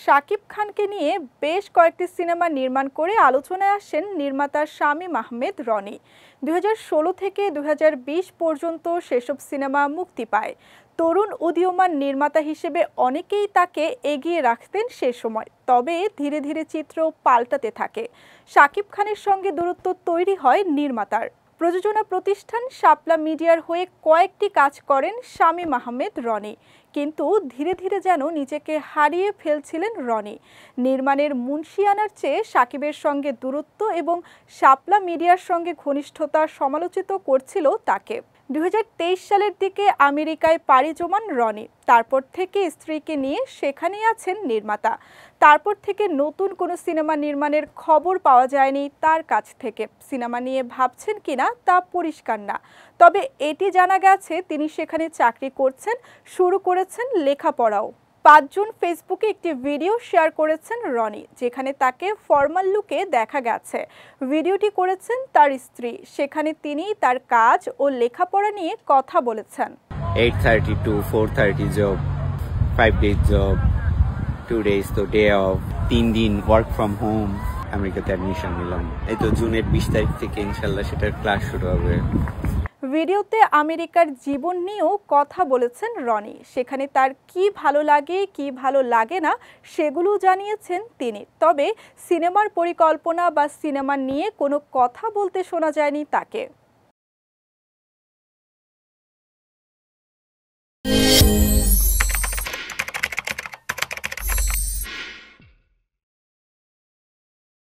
শাকিব খানকে নিয়ে বেশ কয়েকটি সিনেমা নির্মাণ করে আলোচনায় আসেন নির্মাতা শামীম আহমেদ রনি। 2016 থেকে 2020 পর্যন্ত সেসব সিনেমা মুক্তি পায়। তরুণ উদীয়মান নির্মাতা হিসেবে অনেকেই তাকে এগিয়ে রাখতেন সে সময়। তবে ধীরে ধীরে চিত্র পাল্টাতে থাকে। শাকিব খানের সঙ্গে দূরত্ব তৈরি হয় নির্মাতার। প্রযোজনা প্রতিষ্ঠান শাপলা মিডিয়ার হয়ে কয়েকটি কাজ করেন শামীম আহমেদ রনি, কিন্তু ধীরে ধীরে যেন নিজেকে হারিয়ে ফেলছিলেন রনি। নির্মাণের মুন্সিয়ানার চেয়ে শাকিবের সঙ্গে দূরত্ব এবং শাপলা মিডিয়ার সঙ্গে ঘনিষ্ঠতা সমালোচিত করছিল তাকে। 2023 সালের দিকে আমেরিকায় পাড়ি জমান রনি। তারপর থেকে স্ত্রীকে নিয়ে সেখানেই আছেন নির্মাতা। তারপর থেকে নতুন কোনো সিনেমা নির্মাণের খবর পাওয়া যায়নি তার কাছ থেকে। সিনেমা নিয়ে ভাবছেন কিনা তা পরিষ্কার না, তবে এটি জানা গেছে তিনি সেখানে চাকরি করছেন, শুরু করেছেন লেখাপড়াও। 5 জুন ফেসবুকে একটি ভিডিও শেয়ার করেছেন রনি, যেখানে তাকে ফর্মাল লুকে দেখা গেছে। ভিডিওটি করেছেন তার স্ত্রী। সেখানে তিনি তার কাজ ও লেখাপড়া নিয়ে কথা বলেছেন। 8:30 to 4:30 job, 5 days job, 2 days তো ডে অফ, 3 দিন ওয়ার্ক ফ্রম হোম। আমেরিকাতে অ্যাডমিশন নিলাম, এই তো জুনের 20 তারিখ থেকে ইনশাল্লাহ সেটার ক্লাস শুরু হবে। ভিডিওতে আমেরিকার জীবন নিয়েও কথা বলেছেন রনি। সেখানে তার কি ভালো লাগে কি ভালো লাগে না সেগুলো জানিয়েছেন তিনি। তবে সিনেমার পরিকল্পনা বা সিনেমা নিয়ে কোনো কথা বলতে শোনা যায়নি তাকে।